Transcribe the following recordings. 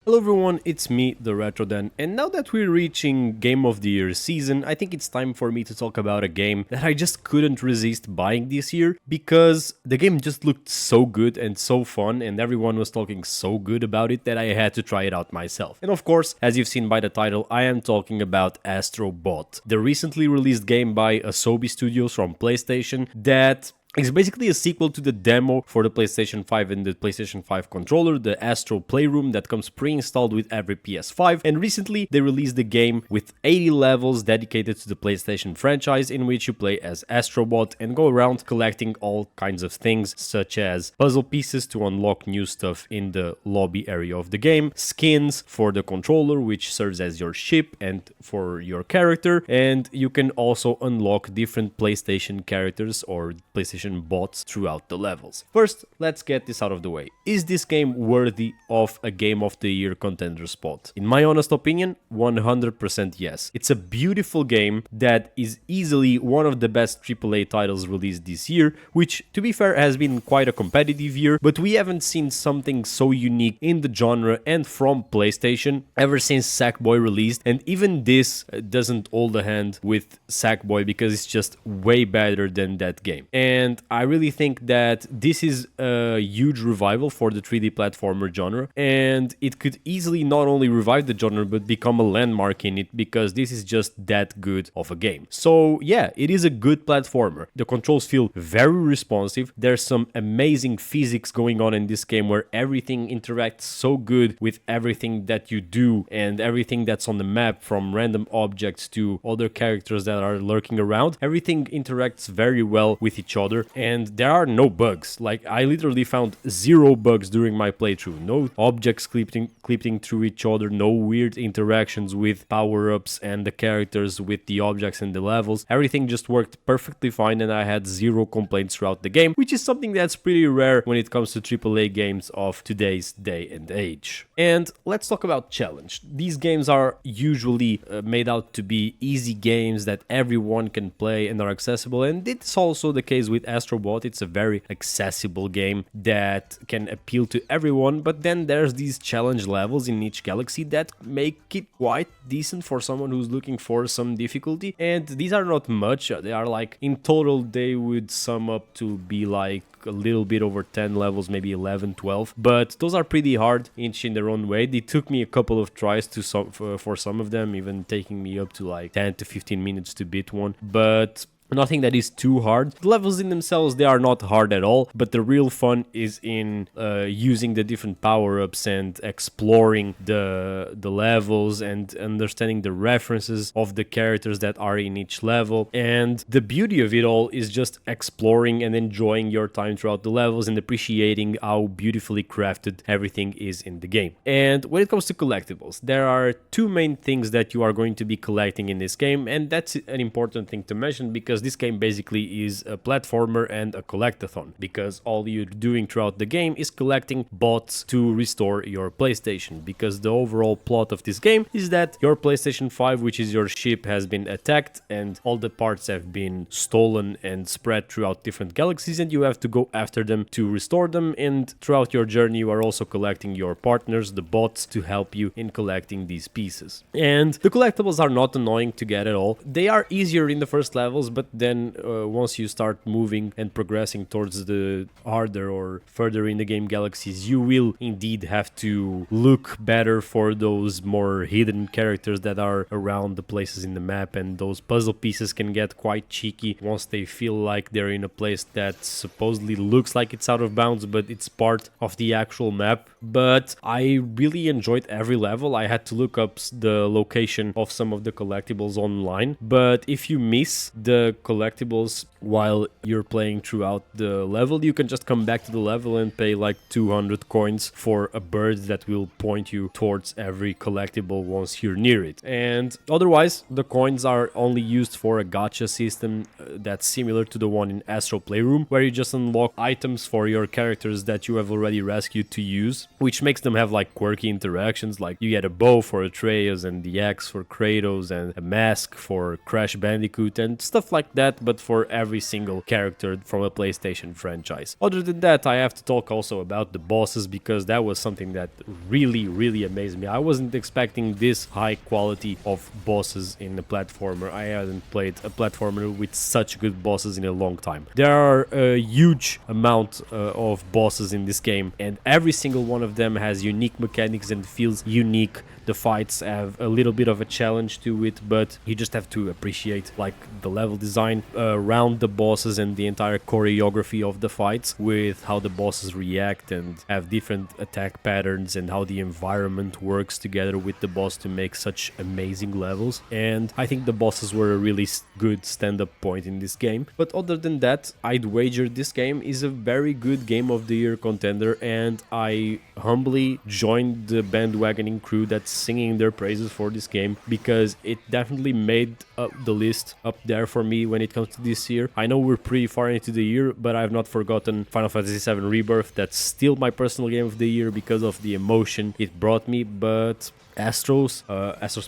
Hello everyone, it's me, the Retrodan, and now that we're reaching Game of the Year season, I think it's time for me to talk about a game that I just couldn't resist buying this year because the game just looked so good and so fun and everyone was talking so good about it that I had to try it out myself. And of course, as you've seen by the title, I am talking about Astro Bot, the recently released game by Asobi Studios from PlayStation that it's basically a sequel to the demo for the PlayStation 5 and the PlayStation 5 controller, the Astro Playroom that comes pre-installed with every PS5, and recently they released the game with 80 levels dedicated to the PlayStation franchise in which you play as Astro Bot and go around collecting all kinds of things such as puzzle pieces to unlock new stuff in the lobby area of the game, skins for the controller which serves as your ship and for your character, and you can also unlock different PlayStation characters or PlayStation bots throughout the levels. First, let's get this out of the way. Is this game worthy of a Game of the Year contender spot? In my honest opinion, 100% yes. It's a beautiful game that is easily one of the best AAA titles released this year, which, to be fair, has been quite a competitive year, but we haven't seen something so unique in the genre and from PlayStation ever since Sackboy released, and even this doesn't hold a hand with Sackboy because it's just way better than that game. And I really think that this is a huge revival for the 3D platformer genre, and it could easily not only revive the genre but become a landmark in it because this is just that good of a game. So yeah, it is a good platformer. The controls feel very responsive. There's some amazing physics going on in this game where everything interacts so good with everything that you do and everything that's on the map, from random objects to other characters that are lurking around. Everything interacts very well with each other, and there are no bugs. Like, I literally found 0 bugs during my playthrough. No objects clipping through each other, no weird interactions with power-ups and the characters with the objects and the levels. Everything just worked perfectly fine and I had 0 complaints throughout the game, which is something that's pretty rare when it comes to AAA games of today's day and age. And let's talk about challenge. These games are usually made out to be easy games that everyone can play and are accessible, and it's also the case with Astro Bot. It's a very accessible game that can appeal to everyone, but then there's these challenge levels in each galaxy that make it quite decent for someone who's looking for some difficulty, and these are not much. They are like, in total they would sum up to be like a little bit over 10 levels, maybe 11, 12, but those are pretty hard each in their own way. They took me a couple of tries for some of them, even taking me up to like 10 to 15 minutes to beat one, but nothing that is too hard. The levels in themselves, they are not hard at all, but the real fun is in using the different power-ups and exploring the levels and understanding the references of the characters that are in each level. And the beauty of it all is just exploring and enjoying your time throughout the levels and appreciating how beautifully crafted everything is in the game. And when it comes to collectibles, there are 2 main things that you are going to be collecting in this game, and that's an important thing to mention because this game basically is a platformer and a collectathon, because all you're doing throughout the game is collecting bots to restore your PlayStation, because the overall plot of this game is that your PlayStation 5, which is your ship, has been attacked and all the parts have been stolen and spread throughout different galaxies, and you have to go after them to restore them. And throughout your journey you are also collecting your partners, the bots, to help you in collecting these pieces. And the collectibles are not annoying to get at all. They are easier in the first levels, but then once you start moving and progressing towards the harder or further in the game galaxies, you will indeed have to look better for those more hidden characters that are around the places in the map, and those puzzle pieces can get quite cheeky once they feel like they're in a place that supposedly looks like it's out of bounds, but it's part of the actual map. But I really enjoyed every level. I had to look up the location of some of the collectibles online, but if you miss the collectibles while you're playing throughout the level, you can just come back to the level and pay like 200 coins for a bird that will point you towards every collectible once you're near it. And otherwise, the coins are only used for a gacha system that's similar to the one in Astro Playroom, where you just unlock items for your characters that you have already rescued to use, which makes them have like quirky interactions, like you get a bow for Atreus and the axe for Kratos and a mask for Crash Bandicoot and stuff like not that, but for every single character from a PlayStation franchise. Other than that, I have to talk also about the bosses, because that was something that really amazed me. I wasn't expecting this high quality of bosses in a platformer. I hadn't played a platformer with such good bosses in a long time. There are a huge amount of bosses in this game, and every single one of them has unique mechanics and feels unique. The fights have a little bit of a challenge to it, but you just have to appreciate like the level design around the bosses and the entire choreography of the fights, with how the bosses react and have different attack patterns, and how the environment works together with the boss to make such amazing levels. And I think the bosses were a really good stand-up point in this game. But other than that, I'd wager this game is a very good Game of the Year contender, and I humbly joined the bandwagoning crew that's singing their praises for this game, because it definitely made the list up there for me when it comes to this year. I know we're pretty far into the year, but I've not forgotten Final Fantasy VII Rebirth. That's still my personal Game of the Year because of the emotion it brought me, but Astro's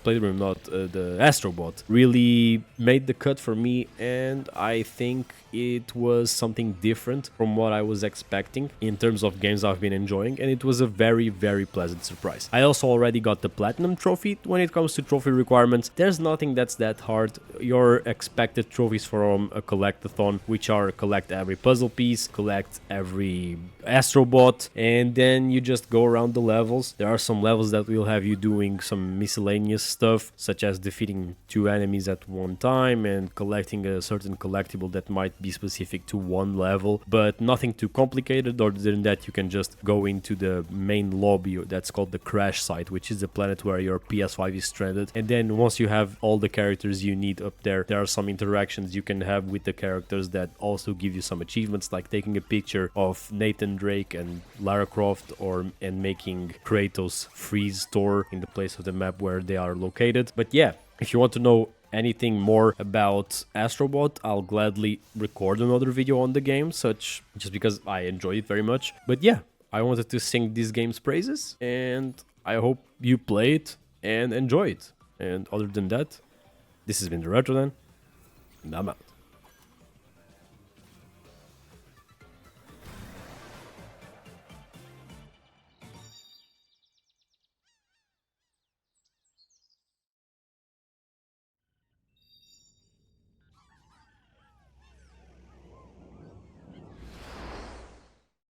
Playroom, not the Astro Bot, really made the cut for me, and I think it was something different from what I was expecting in terms of games I've been enjoying, and it was a very pleasant surprise. I also already got the Platinum trophy. When it comes to trophy requirements, there's nothing that's that hard. Your expected trophies from a collectathon, which are collect every puzzle piece, collect every Astro Bot, and then you just go around the levels. There are some levels that will have you doing some miscellaneous stuff, such as defeating 2 enemies at one time and collecting a certain collectible that might be specific to one level, but nothing too complicated. Other than that, you can just go into the main lobby that's called the crash site, which is the planet where your PS5 is stranded, and then once you have all the characters you need up there, there are some interactions you can have with the characters that also give you some achievements, like taking a picture of Nathan Drake and Lara Croft, and making Kratos freeze Thor in the place of the map where they are located. But yeah, if you want to know anything more about Astro Bot, I'll gladly record another video on the game, just because I enjoy it very much. But yeah, I wanted to sing this game's praises, and I hope you play it and enjoy it. And other than that, this has been the Retro Dan, and I'm out.